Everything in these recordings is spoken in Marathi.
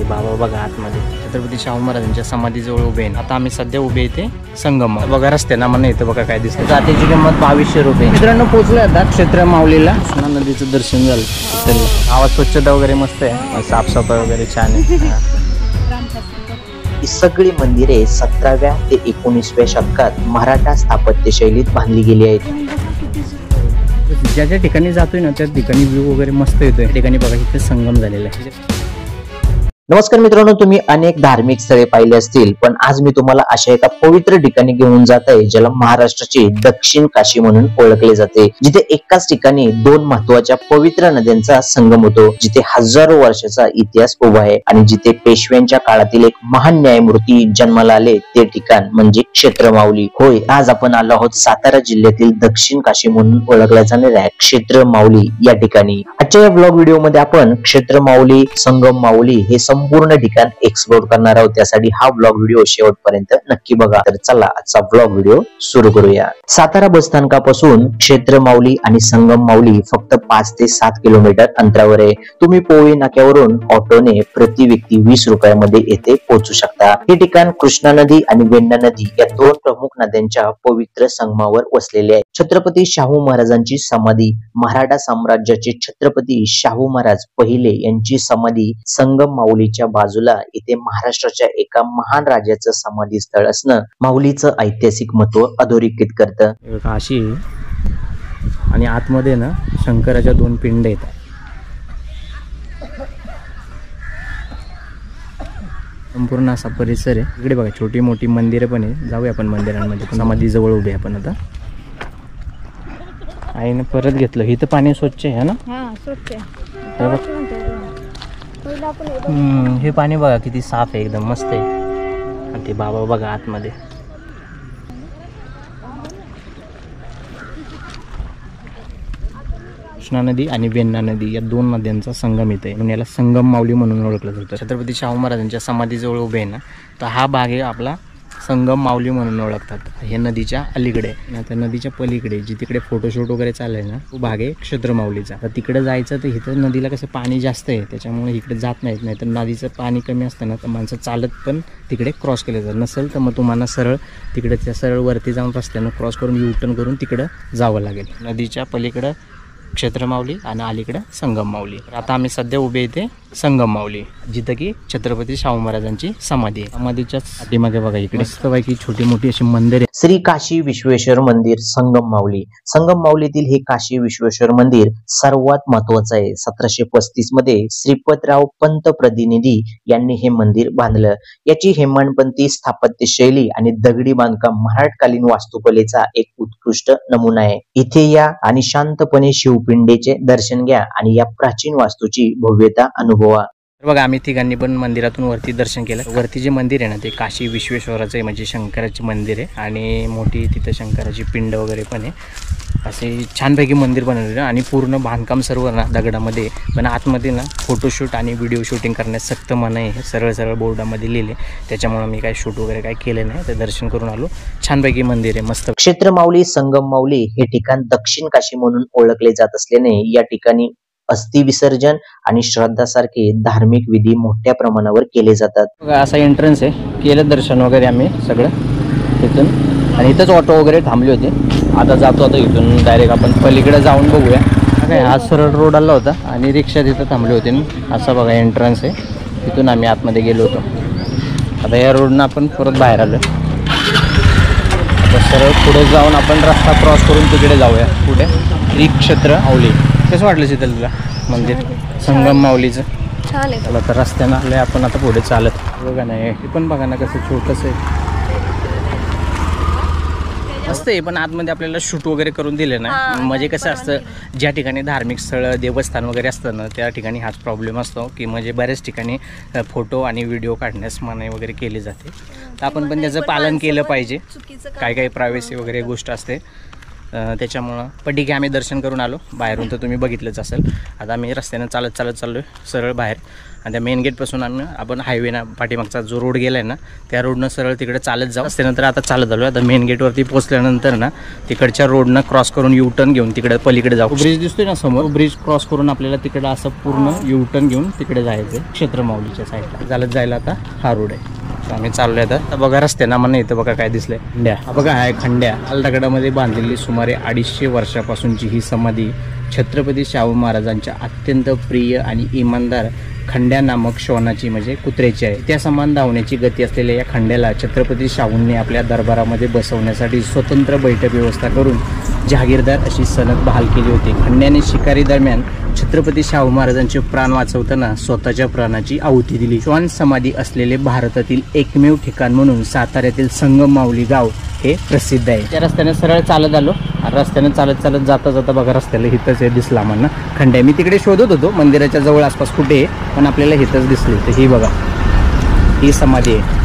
ते बाबा बघा आतमध्ये छत्रपती शाहू महाराजांच्या समाधीजवळ उभे आहे. आता आम्ही सध्या उभे इथे संगम बघा रस्त्यानं मला इथं बघा काय दिसतं. जातेची किंमत 2200 रुपये. मित्रांनो पोहोचलो आता क्षेत्र माऊलीला. कृष्णा नदीचं दर्शन झालं. आवाज स्वच्छता वगैरे मस्त आहे, साफसफाई वगैरे छान आहे. ही सगळी मंदिरे 17व्या ते 19व्या शतकात मराठा स्थापत्य शैलीत बांधली गेली आहेत. ज्या ज्या ठिकाणी जातोय ना त्या ठिकाणी व्ह्यू वगैरे मस्त येतोय. ठिकाणी बघा इथे संगम झालेला आहे. नमस्कार मित्रांनो, तुम्ही अनेक धार्मिक स्थळे पाहिली असतील, पण आज मी तुम्हाला अशा एका पवित्र ठिकाणी घेऊन जात आहे ज्याला महाराष्ट्राची दक्षिण काशी म्हणून ओळखले जाते. जिथे एकाच ठिकाणी दोन महत्वाच्या पवित्र नद्यांचा संगम होतो, जिथे हजारो वर्षाचा इतिहास उभा आहे आणि जिथे पेशव्यांच्या काळातील एक महान न्यायमूर्ती जन्माला आले ते ठिकाण म्हणजे क्षेत्र माऊली. होय, आज आपण आलो आहोत सातारा जिल्ह्यातील दक्षिण काशी म्हणून ओळखल्या जाणाऱ्या क्षेत्र माऊली या ठिकाणी. आजच्या या ब्लॉग व्हिडिओ मध्ये आपण क्षेत्र माऊली, संगम माऊली हे संपूर्ण ठिकाण एक्सप्लोर करणार आहोत. त्यासाठी हा ब्लॉग व्हिडिओ शेवटपर्यंत नक्की बघा. तर चला आजचा ब्लॉग व्हिडिओ सुरू करूया. सातारा बस स्थानकापासून क्षेत्र माऊली आणि संगम माऊली फक्त 5 ते 7 किलोमीटर अंतरावर आहे. तुम्ही पोवई नाक्यावरून ऑटोने प्रति व्यक्ती 20 रुपयामध्ये येथे पोहोचू शकता. हे ठिकाण कृष्णा नदी आणि वेण्णा नदी या दोन प्रमुख नद्यांच्या पवित्र संगमावर वसलेले आहे. छत्रपती शाहू महाराजांची समाधी, मराठा साम्राज्याचे छत्रपती शाहू महाराज पहिले यांची समाधी संगम माऊलीच्या बाजूला इथे महाराष्ट्राच्या एका महान राजाचं समाधी स्थळ असणं माऊलीचं ऐतिहासिक महत्व अधोरेखित करतं. काशी आणि आतमध्ये ना शंकराच्या 2 पिंड येतात. संपूर्ण असा परिसर आहे. इकडे बघा छोटी मोठी मंदिरं पण आहे. जाऊया आपण मंदिरांमध्ये. समाधी जवळ उभे आपण आता. आईने परत घेतलं. इथं पाणी स्वच्छ आहे ना? हे पाणी बघा किती साफ आहे, एकदम मस्त आहे. आणि ते बाबा बघा आतमध्ये. कृष्णा नदी आणि वेण्णा नदी या 2 नद्यांचा संगम इथे आहे. याला संगम माऊली म्हणून ओळखलं जातं. छत्रपती शाहू महाराजांच्या समाधीजवळ उभे आहे ना, तर हा भाग आहे आपला संगम माऊली म्हणून ओळखतात. हे नदीच्या अलीकडे, त्या नदीच्या पलीकडे जी तिकडे फोटोशूट वगैरे चालू आहे ना, तो भाग आहे क्षेत्र माऊलीचा. तर तिकडे जायचं तर इथं नदीला कसं पाणी जास्त आहे त्याच्यामुळे इकडे जात नाहीत. नाही तर नदीचं पाणी कमी असतं ना तर माणसं चालत पण तिकडे क्रॉस केलं जातं. नसेल तर मग तुम्हाला सरळ तिकडे त्या सरळ वरती जाऊन रस्त्यानं क्रॉस करून U-टर्न करून तिकडं जावं लागेल. नदीच्या पलीकडं क्षेत्र माऊली आणि अलीकडे संगम माऊली. आता आम्ही सध्या उभे इथे संगम माऊली, जिथं की छत्रपती शाहू महाराजांची समाधी आहे. समाधीच्याच पाठीमागे बघा इकडे मस्तपैकी छोटी मोठी अशी मंदिर आहे. श्री काशी विश्वेश्वर मंदिर संगम माऊली. संगम माऊलीतील हे काशी विश्वेश्वर मंदिर सर्वात महत्वाचं आहे. 1735 मध्ये श्रीपतराव पंत प्रतिनिधी यांनी हे मंदिर बांधलं. याची हेमाडपंथी स्थापत्य शैली आणि दगडी बांधकाम मराठकालीन वास्तुकलेचा एक उत्कृष्ट नमुना आहे. इथे या आणि शांतपणे शिवपिंडीचे दर्शन घ्या आणि या प्राचीन वास्तूची भव्यता अनुभवा. बघा आम्ही तिघांनी पण मंदिरातून वरती दर्शन केलं. वरती जे मंदिर आहे ना ते काशी विश्वेश्वराचं आहे, म्हणजे शंकराचे मंदिर आहे. आणि मोठी तिथं शंकराची पिंड वगैरे पण आहे. असे छानपैकी मंदिर बनवलेलं आणि पूर्ण बांधकाम सर्व ना दगडामध्ये. पण आतमध्ये ना फोटोशूट आणि व्हिडिओ शूटिंग करण्यास सक्त मनाई आहे, सरळ सरळ बोर्डामध्ये लिहिले. त्याच्यामुळे मी काय शूट वगैरे काय केलं नाही, ते दर्शन करून आलो. छानपैकी मंदिर आहे मस्त. क्षेत्र माऊली, संगम माऊली हे ठिकाण दक्षिण काशी म्हणून ओळखले जात असल्याने या ठिकाणी अस्थि विसर्जन आणि श्राद्धासारखे धार्मिक विधी मोठ्या प्रमाणावर केले जातात. असा एंट्रन्स आहे. केलं दर्शन वगैरे आम्ही सगळं तिथून आणि इथंच ऑटो वगैरे थांबले होते. आता जातो आता इथून डायरेक्ट आपण पलीकडे जाऊन बघूया. काय आज सरळ रोड आला होता आणि रिक्षा तिथं थांबले होते. असा बघा एंट्रन्स आहे. तिथून आम्ही आतमध्ये गेलो होतो. आता या रोडनं आपण परत बाहेर आलो. आता सरळ पुढे जाऊन आपण रस्ता क्रॉस करून तिकडे जाऊया. पुढे श्री क्षेत्र माऊली. कसं वाटलं शीतल तुला मंदिर संगम माऊलीचं? छान आहे. चला तर रस्त्यानं आलोय आपण आता पुढे चालत. बघा नाही हे पण बघा ना कसं छोटंसं आहे. मस्त आहे. पण आतमध्ये आपल्याला शूट वगैरे करून दिले ना, म्हणजे कसं असतं ज्या ठिकाणी धार्मिक स्थळ देवस्थान वगैरे असतं ना त्या ठिकाणी हाच प्रॉब्लेम असतो की म्हणजे बऱ्याच ठिकाणी फोटो आणि व्हिडिओ काढण्यास मनाई वगैरे केली जाते. तर आपण पण त्याचं पालन केलं पाहिजे. काही प्रायव्हसी वगैरे गोष्ट असते त्याच्यामुळं पण ठीक आहे, आम्ही दर्शन करून आलो बाहेरून, तर तुम्ही बघितलंच असेल. आता आम्ही रस्त्यानं चालत चाललो आहे सरळ बाहेर, आणि त्या मेन गेटपासून आपण हायवेना पाठीमागचा जो रोड गेला आहे ना त्या रोडनं सरळ तिकडे चालत जाऊ. त्यानंतर आता चालत आलो. आता मेन गेटवरती पोहोचल्यानंतर ना तिकडच्या रोडनं क्रॉस करून यू टर्न घेऊन तिकडे पलीकडे जाऊ. ब्रिज दिसतोय ना समोर, ब्रिज क्रॉस करून आपल्याला तिकडे असं पूर्ण यू टर्न घेऊन तिकडे जायचं क्षेत्र माऊलीच्या साईडला. चालत जायला आता हा रोड आहे. आम्ही चाललोय आता बघा रस्त्यानं आम्हाला इथं बघा काय दिसलंय, खंड्या. हा बघा आहे खंड्या. लाल दगडामध्ये बांधलेली सुमारे 250 वर्षापासूनची ही समाधी छत्रपती शाहू महाराजांच्या अत्यंत प्रिय आणि इमानदार खंड्या नामक श्वानाची म्हणजे कुत्र्याची आहे. त्या समान धावण्याची गती असलेल्या या खंड्याला छत्रपती शाहूंनी आपल्या दरबारामध्ये बसवण्यासाठी स्वतंत्र बैठक व्यवस्था करून जहागीरदार अशी सनद बहाल केली होती. खंड्याने शिकारी दरम्यान छत्रपती शाहू महाराजांचे प्राण वाचवताना स्वतःच्या प्राणाची आहुती दिली. श्वान समाधी असलेले भारतातील एकमेव ठिकाण म्हणून साताऱ्यातील संगम माऊली गाव हे प्रसिद्ध आहे. त्या रस्त्याने सरळ चालत आलो. रस्त्याने चालत चालत जाता जाता बघा रस्त्याला हिथंच हे दिसला आम्हाला खंड्या. मी तिकडे शोधत होतो मंदिराच्या जवळ आसपास कुठे आहे, पण आपल्याला हिथंच दिसली. तर ही बघा ही समाधी आहे.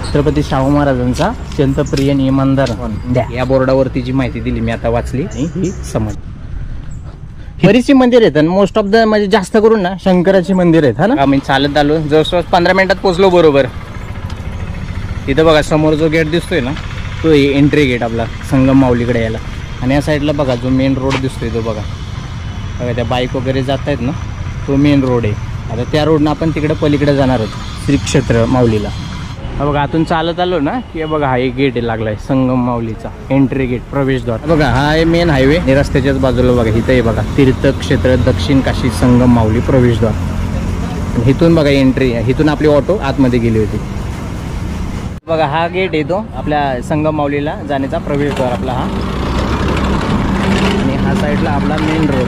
छत्रपती शाहू महाराजांचा अत्यंत प्रिय आणि इमानदार या बोर्डावरती जी माहिती दिली मी आता वाचली. ही समाधी बरीचशी मंदिर आहेत, मोस्ट ऑफ द म्हणजे जास्त करून ना शंकराची मंदिर आहेत. हा ना आम्ही चालत आलो, जवळपास 15 मिनिटात पोहोचलो बरोबर. इथं बघा समोर जो गेट दिसतोय ना तो एंट्री गेट आपला संगम माऊलीकडे यायला. आणि या साईडला बघा जो मेन रोड दिसतोय तो बघा त्या बाईक वगैरे जात आहेत ना तो मेन रोड आहे. आता त्या रोडनं आपण तिकडे पलीकडे जाणार आहोत श्री क्षेत्र माऊलीला. हा बघा आतून चालत आलो ना की बघा हा एक गेट लागलाय संगम माऊलीचा एंट्री गेट प्रवेशद्वार. बघा हा आहे मेन हायवे. रस्त्याच्याच बाजूला बघा इथं आहे बघा तीर्थक्षेत्र दक्षिण काशी संगम माऊली प्रवेशद्वार. इथून बघा एंट्री, इथून आपली ऑटो आतमध्ये गेली होती. बघा हा गेट येतो आपल्या संगम माऊलीला जाण्याचा प्रवेशद्वार आपला हा. आणि हा साईडला आपला मेन रोड.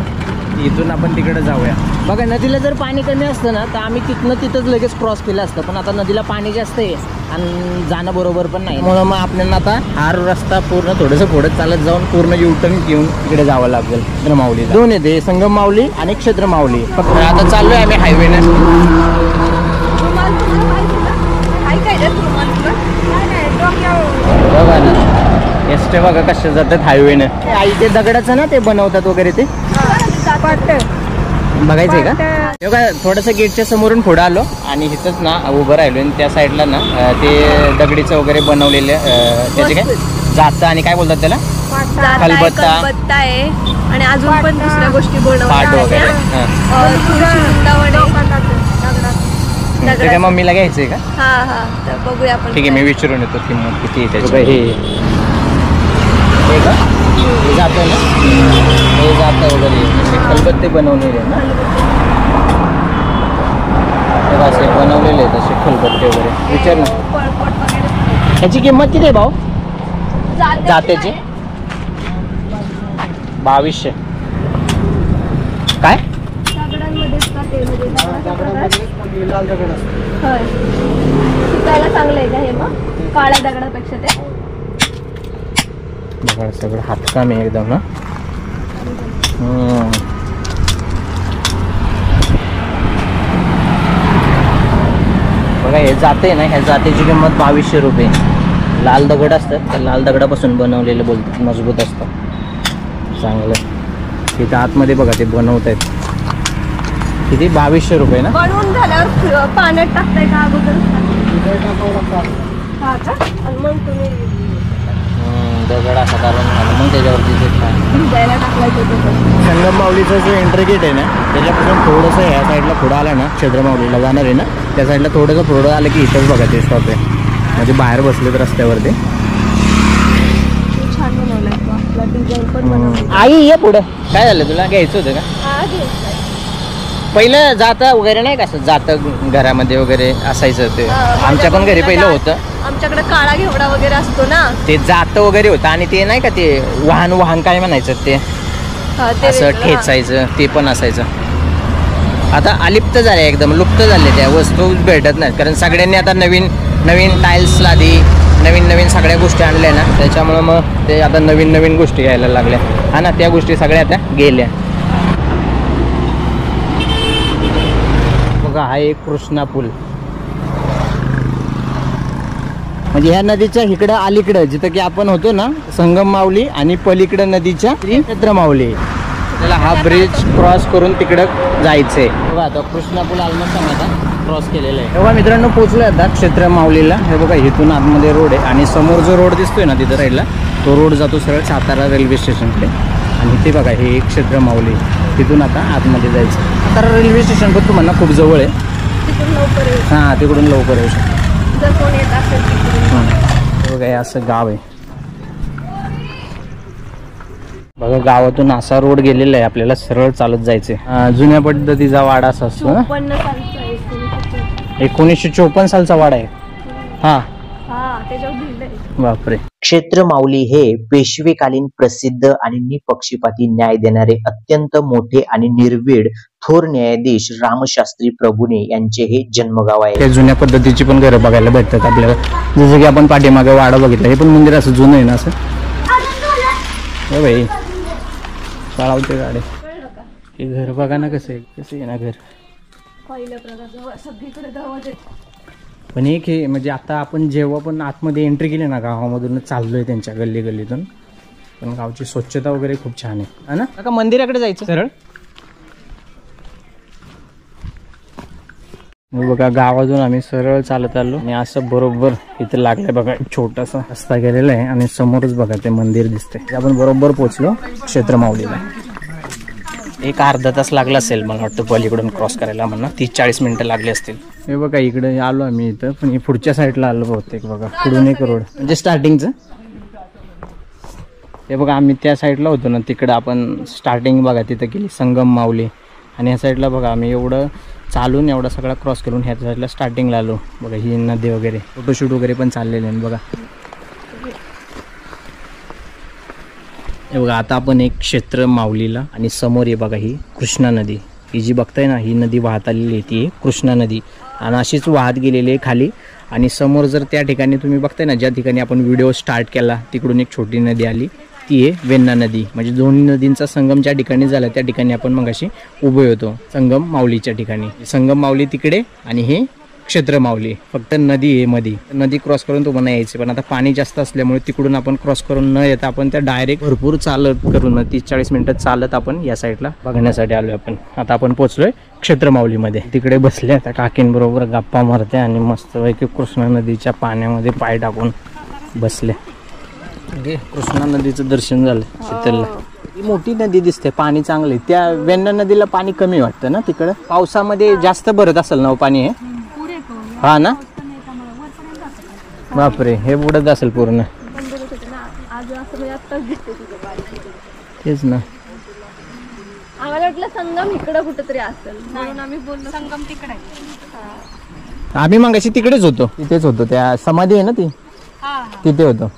इथून आपण तिकडे जाऊया. बघा नदीला जर पाणी कमी असतं ना तर आम्ही तिथंच लगेच क्रॉस केलं असतं, पण आता नदीला पाणी जास्त आहे आणि जाणं बरोबर पण नाही, म्हणून मग आपल्याला आता हा रस्ता पूर्ण थोडंसं पुढे चालत जाऊन पूर्ण युटर्न घेऊन तिकडे जावं लागेल. क्षेत्र माऊली दोन येते, संगम माऊली आणि क्षेत्र माऊली. फक्त आता चाललोय आम्ही हायवेने. बघा ना एसटे बघा कशा जातात हायवेने. आई ते दगडाचं ना ते बनवतात वगैरे ते बघायचंय का? तेव्हा थोडंसं गेटच्या समोरून पुढे आलो आणि इथंच ना उभं राहिलो आणि त्या साईडला ना ते दगडीचं वगैरे बनवलेले त्याचे काय जातं आणि काय बोलतात त्याला खलबत्ता आहे आणि अजून पण दुसऱ्या गोष्टी बनवतात वगैरे. मम्मीला घ्यायचंय का? हा बघूया आपण. ठीक आहे मी विचारून येतो किंमत किती आहे त्याची. हे का हे जातं ना हे जातं वगैरे असे खलबत्ते बनवलेले ना असे बनवलेले आहेत असे खलबत्ते वगैरे. विचार ना ह्याची किंमत किती आहे भाऊ? जात्याची 2200. काय चांगलं आहे का हे मग काळ्या दगडापेक्षा? ते बघा सगळं हातकाम आहे एकदम ना. बघा हे जाते ना ह्या जातेची किंमत 2200 रुपये. लाल दगड असतात त्या लाल दगडापासून बनवलेलं बोलतात, मजबूत असतं चांगलं. तिथं आतमध्ये बघा ते बनवत आहेत. किती 2200 रुपये ना. बनवून झाल्यावर पाण्यात टाकताय का अगोदर? दगड असा कारण मग त्याच्यावरती संगम माऊलीचा जो एंट्री गेट आहे ना त्याच्यापासून थोडंसं ह्या साईडला पुढं आलं ना क्षेत्र माऊलीला जाणार आहे ना त्या साईडला थोडंसं पुढं आलं की इथंच बघा ते स्टॉप आहे. म्हणजे बाहेर बसलेत रस्त्यावरती. छान बनवलाय. आई ये पुढं. काय झालं तुला घ्यायचं होतं का? पहिलं जातं वगैरे नाही का असं जातं घरामध्ये वगैरे असायचं ते. आमच्या पण घरी पहिलं होतं. आमच्याकडे काळा घेवडा वगैरे असतो ना ते जातं वगैरे होतं. आणि ते नाही का ते वाहन काय म्हणायचं ते असं ठेचायचं ते पण असायचं. आता अलिप्त झाले एकदम लुप्त झाले त्या वस्तू भेटत नाहीत कारण सगळ्यांनी आता नवीन नवीन टाईल्स लादी नवीन सगळ्या गोष्टी आणल्या ना त्याच्यामुळं मग ते आता नवीन गोष्टी घ्यायला लागल्या. हा ना त्या गोष्टी सगळ्या आता गेल्या. बघा हा एक कृष्णा पूल, म्हणजे ह्या नदीच्या इकडं अलीकडं जिथं की आपण होतो ना संगम माऊली, आणि पलीकडं नदीच्या क्षेत्र माऊली, त्याला हा ब्रिज क्रॉस करून तिकडं जायचंय. बघा आता कृष्णा पूल ऑलमोस्ट आता क्रॉस केलेला आहे. बघा मित्रांनो पोहोचलोय आता क्षेत्र माऊलीला. हे बघा इथून आतमध्ये रोड आहे, आणि समोर जो रोड दिसतोय ना तिथं राहिला तो रोड जातो सरळ सातारा रेल्वे स्टेशनकडे. आणि ते बघा हे एक क्षेत्र माऊली, तिथून आता आतमध्ये जायचं. सातारा रेल्वे स्टेशन पण तुम्हाला खूप जवळ आहे. तिकडून लवकर येऊ. हां तिकडून लवकर येऊ शकतो. जर कोण येत असेल तिकडून. बघा हे असं गाव आहे. बघा गावातून असा रोड गेलेला आहे, आपल्याला सरळ चालत जायचंय. जुन्या पद्धतीचा वाडा असा असतो ना, 1954 सालचा वाडा आहे. हा त्याच्यावर लिहिलंय. बापरे. क्षेत्र माऊली हे पेशवेकालीन प्रसिद्ध आणि निपक्षपाती न्याय देणारे अत्यंत मोठे आणि निर्भीड थोर न्यायाधीश रामशास्त्री प्रभुणे यांचे हे जन्मगाव आहे. त्या जुन्या पद्धतीची पण घरं बघायला भेटतात आपल्याला, जसं की आपण पाठीमागे वाडा बघितला. हे पण मंदिर असं जुनं आहे ना असं. हो भाई चालवते गाडी. हे घर बघा ना कसं आहे ना घर. पहिल्या प्रकारचं सगळीकडे दरवाजे. पण एक हे म्हणजे आता आपण जेव्हा पण आतमध्ये एंट्री केली ना गावामधून चाललोय त्यांच्या गल्लीतून, पण गावची स्वच्छता वगैरे खूप छान आहे ना. का मंदिराकडे जायचं सरळ. बघा गावातून आम्ही सरळ चालत आलो, आणि असं बरोबर इथं लागलंय बघा एक छोटासा रस्ता गेलेला आहे, आणि समोरच बघा ते मंदिर दिसतंय. आपण बरोबर पोहोचलो क्षेत्र माऊलीला. एक अर्धा तास लागला असेल मला वाटतं पलीकडून क्रॉस करायला, म्हणा 30-40 मिनिटं लागली असतील. हे बघा इकडे आलो आम्ही इथं, पण पुढच्या साईडला आलो बहुतेक. बघा पुढून एक रोड म्हणजे स्टार्टिंगचं. हे बघा आम्ही त्या साईडला होतो ना, तिकडं आपण स्टार्टिंग बघा तिथं केली संगम माऊली, आणि ह्या साईडला बघा आम्ही एवढं चालून एवढा सगळा क्रॉस करून ह्या साईडला स्टार्टिंगला आलो. बघा ही नदी वगैरे फोटोशूट वगैरे पण चाललेले आहे बघा. हे बघा आता आपण एक क्षेत्र माऊलीला, आणि समोर आहे बघा ही कृष्णा नदी. ही जी बघताय ना ही नदी वाहत आलेली आहे, ती आहे कृष्णा नदी, आणि अशीच वाहत गेलेली आहे खाली. आणि समोर जर त्या ठिकाणी तुम्ही बघताय ना, ज्या ठिकाणी आपण व्हिडिओ स्टार्ट केला तिकडून एक छोटी नदी आली, ती आहे वेण्णा नदी. म्हणजे दोन्ही नदींचा संगम ज्या ठिकाणी झाला त्या ठिकाणी आपण मग अशी उभे होतो संगम माऊलीच्या ठिकाणी. संगम माऊली तिकडे, आणि हे क्षेत्र माऊली. फक्त नदी आहे मध्ये, नदी क्रॉस करून तुम्हाला यायचं. पण आता पाणी जास्त असल्यामुळे तिकडून आपण क्रॉस करून न येता आपण त्या डायरेक्ट भरपूर चालत करून 30-40 मिनिटं चालत आपण या साईडला बघण्यासाठी आलोय. आपण आता आपण पोहोचलोय क्षेत्र माऊलीमध्ये. तिकडे बसले त्या काकींबरोबर गप्पा मारते, आणि मस्तपैकी कृष्णा नदीच्या पाण्यामध्ये पाय टाकून बसले. कृष्णा नदीचं दर्शन झालं शीतलला. ही मोठी नदी दिसते, पाणी चांगले. त्या वेण्णा नदीला पाणी कमी वाटतं ना तिकडं, पावसामध्ये जास्त भरत असेल ना पाणी. हे हा ना, बापरे हे बुडत असेल पूर्ण. तेच ना, आम्हाला वाटलं संगम इकडं कुठेतरी असेल, म्हणून आम्ही बोललो संगम तिकडे. आम्ही मगाशी तिकडेच होतो, तिथेच होतो. त्या समाधी आहे ना ती, तिथे होतो.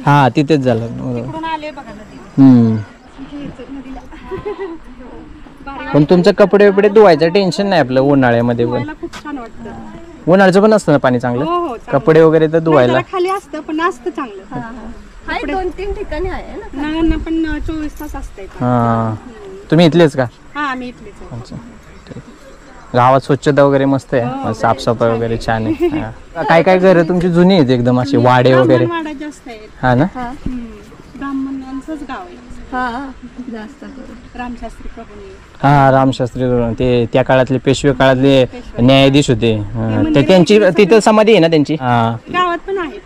हा तिथेच झालं. पण तुमचं कपडे वपडे धुवायचं टेन्शन नाही आपलं उन्हाळ्यामध्ये. पण उन्हाळ्याचं पण असतं ना पाणी चांगलं, कपडे वगैरे तर धुवायला खाली असतं पण असतं चांगलं. 2-3 ठिकाणी आहे ना पण 24 तास असते. हा तुम्ही इथलेच का. हा आम्ही इथलेच. अच्छा गावात स्वच्छता वगैरे मस्त आहे, साफसफाई वगैरे छान आहे. काय काय घर तुमची जुनी आहेत एकदम असे वाडे वगैरे. जास्त आहेत. हा ना, ब्राह्मणांचंच गाव आहे. जास्त रामशास्त्री प्रभुणे. हा रामशास्त्री ते त्या काळातले पेशवे काळातले न्यायाधीश होते. ते त्यांची तिथं समाधी आहे ना त्यांची. गावात पण आहे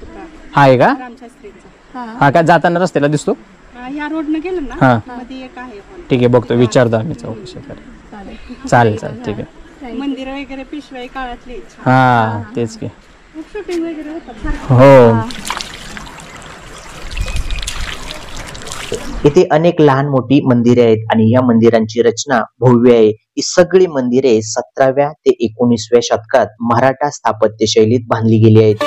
आहे का. रामशास्त्रीचा. हा का जाताना रस्त्याला दिसतो. या रोडनं गेलं ना हा मध्ये एक आहे. ठीक आहे बघतो, विचारतो आम्ही चौकशी करेल. चालेल चालेल ठीक आहे. मंदिर वगैरे पेशवाई काळातले. हा तेच की. शूटिंग वगैरे होतात. हो. इथे अनेक लहान मोठी मंदिरे आहेत, आणि या मंदिरांची रचना भव्य आहे. ही सगळी मंदिरे 17व्या ते 19व्या शतकात मराठा स्थापत्य शैलीत बांधली गेली आहेत.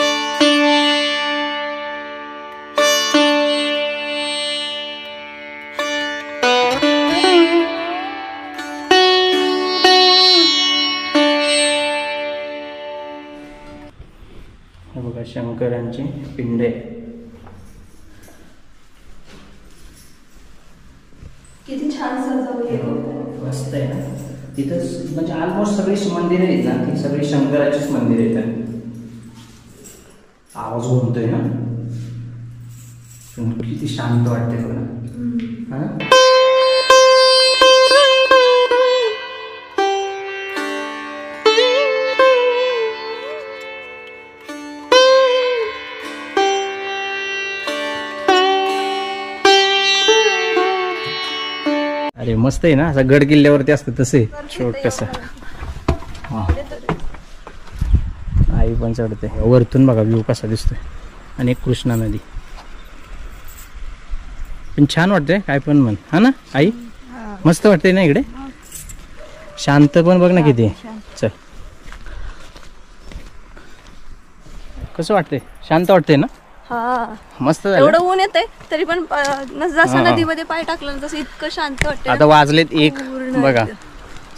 बघा शंकरांची पिंड आहे. किती छान सजवली. मस्त आहे ना. तिथं म्हणजे ऑलमोस्ट सगळी मंदिरं आहेत ना ती सगळी शंकराचीच मंदिर आहेत. आवाज घुमतोय ना, किती शांत वाटते बघा. हा अरे मस्त आहे ना, असं गड किल्ल्यावरती असतं तसे छोटस. आई पण चढते वरतून बघा व्ह्यू कसा दिसतोय. आणि एक कृष्णा नदी पण छान वाटतंय काय पण म्हण. हा ना आई, मस्त वाटतंय ना इकडे, शांत पण बघ ना किती. चल कसं वाटतंय, शांत वाटतंय ना. मस्त एवढं ऊन येतंय तरी पण जसं नदीमध्ये पाय टाकलं तसं इतकं शांत वाटतं. आता वाजलेत 1 बघा.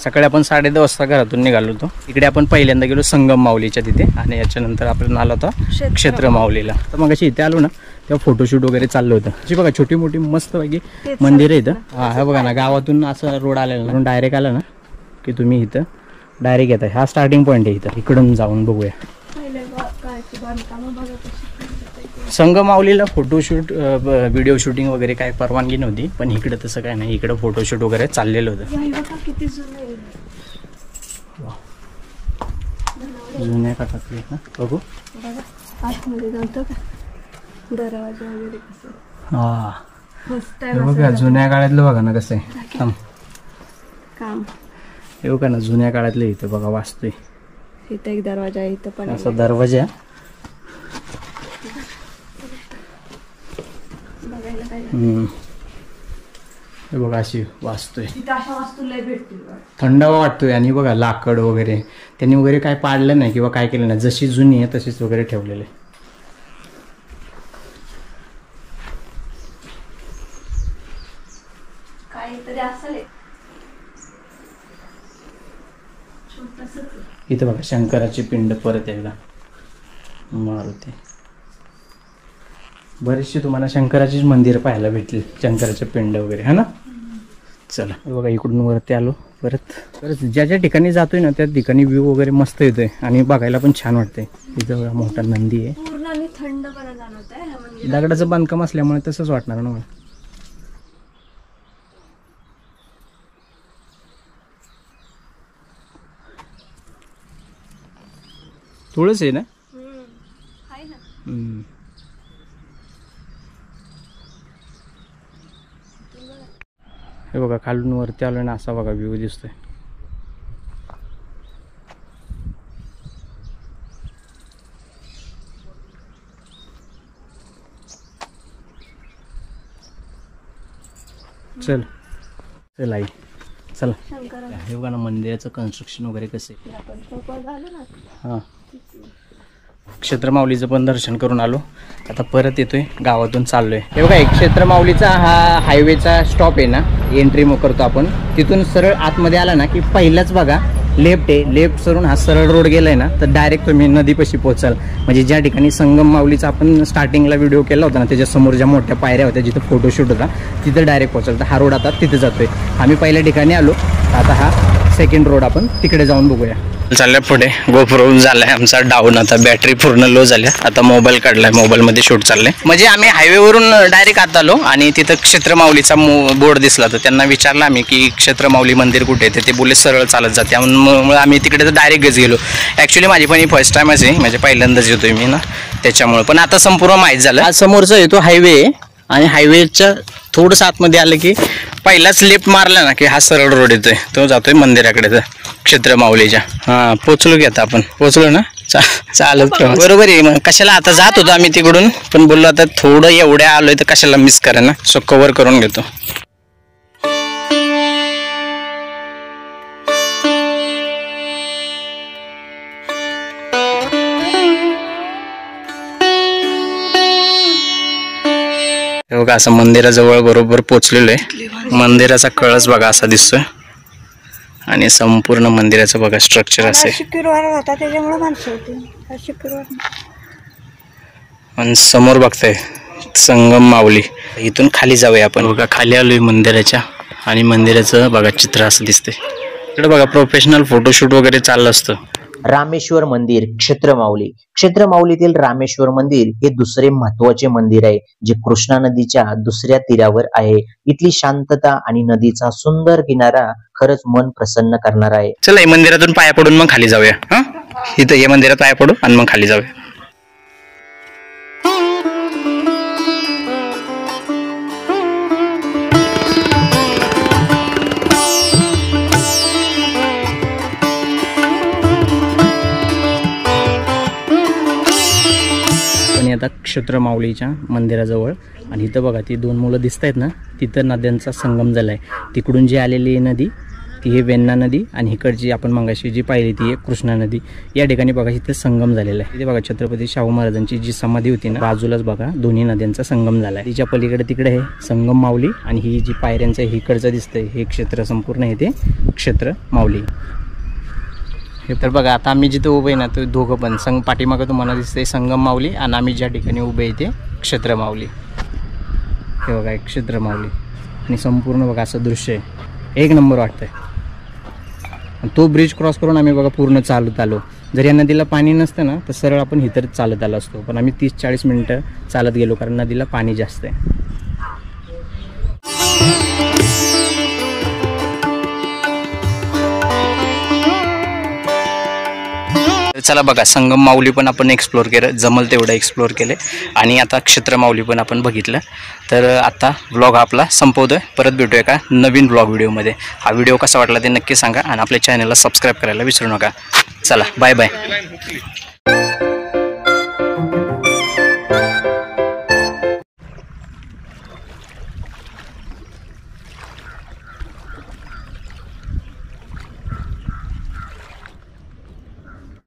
सकाळी आपण 10:30 वाजता घरातून निघालो होतो. इकडे आपण पहिल्यांदा गेलो संगम माऊलीच्या तिथे आणि याच्यानंतर आपण आलो होतो क्षेत्र माऊलीला. तर मग अशी इथे आलो ना तेव्हा फोटोशूट वगैरे चाललं होतं. अशी बघा छोटी मोठी मस्त पैकी मंदिर आहे इथं. हा बघा ना, गावातून असं रोड आलेला ना, डायरेक्ट आला ना की तुम्ही इथं डायरेक्ट येताय. हा स्टार्टिंग पॉईंट आहे इथं. इकडून जाऊन बघूया. संगम माऊलीला फोटोशूट व्हिडिओ शूटिंग वगैरे काय परवानगी नव्हती, पण इकडे तसं काय नाही, इकडे फोटोशूट वगैरे चाललेलं होतं. जुन्या काळातले ना, बघू. हा बघा जुन्या काळातलं बघा ना कसं आहे काम. हे बघा ना जुन्या काळातलं इथं बघा वाचतोय. इथं एक दरवाजा आहे, इथं पण असा दरवाजा हे बघा अशी वाचतोय. थंडावा वाटतोय. आणि बघा लाकड वगैरे त्यांनी वगैरे काय पाडलं नाही किंवा काय केलं नाही, जशी जुनी आहे तशीच वगैरे ठेवलेले. इथं बघा शंकराची पिंड परत एकदा मारुती. बरेचसे तुम्हाला शंकराचीच मंदिर पाहायला भेटतील, शंकराचे पिंड वगैरे. हा ना. चला बघा इकडून वरती आलो परत. ज्या ज्या ठिकाणी जातोय ना त्या ठिकाणी व्ह्यू वगैरे मस्त येतोय आणि बघायला पण छान वाटतंय. इथं बघा मोठा नंदी आहे. थंडपणा जाणवतंय. दगडाचं बांधकाम असल्यामुळे तसंच वाटणार ना मला. तुळस आहे ना. हे बघा खालून वरती आलो ना, असा बघा व्ह्यू दिसतोय. चल चल आई चला. हे बघा ना मंदिराचं कन्स्ट्रक्शन वगैरे कसं आहे. हां क्षेत्रमाऊलीचं पण दर्शन करून आलो. आता परत येतोय, गावातून चाललोय. हे बघा एक क्षेत्रमाऊलीचा हा हायवेचा स्टॉप आहे ना, एंट्री करतो आपण तिथून. सरळ आतमध्ये आला ना की पहिलाच बघा लेफ्ट आहे. लेफ्ट सरून हा सरळ रोड गेलाय ना तर डायरेक्ट तुम्ही नदीपाशी पोहोचाल. म्हणजे ज्या ठिकाणी संगम माऊलीचा आपण स्टार्टिंगला व्हिडिओ केला होता ना त्याच्या समोर ज्या मोठ्या पायऱ्या होत्या जिथं फोटोशूट होता तिथं डायरेक्ट पोहोचाल. तर हा रोड आता तिथे जातोय. आम्ही पहिल्या ठिकाणी आलो, आता हा सेकंड रोड आपण तिकडे जाऊन बघूया. चालल्या पुढे. गोप्रो झालाय आमचा डाऊन. आता बॅटरी पूर्ण लो झाल्या. आता मोबाईल काढलाय, मोबाईलमध्ये शूट चाललंय. म्हणजे आम्ही हायवेवरून डायरेक्ट आत आलो आणि तिथं क्षेत्रमाऊलीचा बोर्ड दिसला तर त्यांना विचारलं आम्ही की क्षेत्रमाऊली मंदिर कुठे आहे. ते बोलले सरळ चालत जाते. त्यामुळे आम्ही तिकडे तर डायरेक्टच गेलो. ॲक्च्युली माझी पण ही फर्स्ट टाइमच आहे, म्हणजे पहिल्यांदाच येतोय मी ना त्याच्यामुळे. पण आता संपूर्ण माहीत झालं. आज समोरचा येतो हायवे आणि हायवेच्या थोडंसं आतमध्ये आलं की पहिलाच लेफ्ट मारला ना की हा सरळ रोड येतोय, तो जातोय मंदिराकडे तर क्षेत्रमाऊलीच्या. हां पोचलो की आता आपण पोचलो ना. चालत बरोबर आहे. मग कशाला आता जात होतो आम्ही तिकडून, पण बोललो आता थोडं एवढ्या आलोय तर कशाला मिस करा ना, सो कव्हर करून घेतो. बघा असं मंदिराजवळ बरोबर पोचलेलो आहे. मंदिराचा कळस बघा असा दिसतोय आणि संपूर्ण मंदिराचं बघा स्ट्रक्चर असे. शुक्रवार होता त्याच्यामुळे माणसं होती. शुक्रवार आणि समोर बघताय संगम माऊली. इथून खाली जाऊया आपण. बघा खाली आलोय मंदिराच्या आणि मंदिराचं बघा चित्र असं दिसतंय. इकडे बघा प्रोफेशनल फोटोशूट वगैरे चाललं असतं. रामेश्वर मंदिर क्षेत्रमाऊली. क्षेत्रमाऊलीतील रामेश्वर मंदिर हे दुसरे महत्वाचे मंदिर आहे, जे कृष्णा नदीच्या दुसऱ्या तीरावर आहे. इथली शांतता आणि नदीचा सुंदर किनारा खरंच मन प्रसन्न करणार आहे. चला या मंदिरातून पाया पडून मग खाली जाऊया. हा इथं या मंदिरात पाया पडू आणि मग खाली जाऊया. आता क्षेत्रमाऊलीच्या मंदिराजवळ आणि इथं बघा ती दोन मुलं दिसत आहेत ना, तिथं नद्यांचा संगम झाला आहे. तिकडून जी आलेली नदी ती आहे वेण्णा नदी आणि इकडची आपण मगाशी जी पाहिली ती आहे कृष्णा नदी. या ठिकाणी बघा इथे संगम झालेला आहे. इथे बघा छत्रपती शाहू महाराजांची जी समाधी होती ना, बाजूलाच बघा दोन्ही नद्यांचा संगम झाला आहे. तिच्या पलीकडे तिकडे आहे संगम माऊली आणि ही जी पायऱ्यांचं इकडचं दिसतंय हे क्षेत्र संपूर्ण आहे ते क्षेत्र माऊली. हे तर बघा आता आम्ही जिथे उभे आहे ना तो दोघं पण पाठीमागं तुम्हाला दिसतंय संगम माऊली आणि आम्ही ज्या ठिकाणी उभे आहे ते क्षेत्र माऊली. हे बघा एक क्षेत्र माऊली आणि संपूर्ण बघा असं दृश्य आहे, एक नंबर वाटतंय. तो ब्रिज क्रॉस करून आम्ही बघा पूर्ण चालत आलो. जर या नदीला पाणी नसतं ना तर सरळ आपण इतर चालत आलो असतो, पण आम्ही 30-40 मिनिटं चालत गेलो कारण नदीला पाणी जास्त आहे. चला बघा संगम माऊली पण आपण एक्सप्लोर केलं, जमल तेवढं एक्सप्लोर केले आणि आता क्षेत्र माऊली पण आपण बघितलं. तर आता व्लॉग आपला संपवतोय. परत भेटूया का नवीन व्लॉग व्हिडिओमध्ये. हा व्हिडिओ कसा वाटला ते नक्की सांगा आणि आपल्या चॅनलला सबस्क्राईब करायला विसरू नका. चला बाय बाय.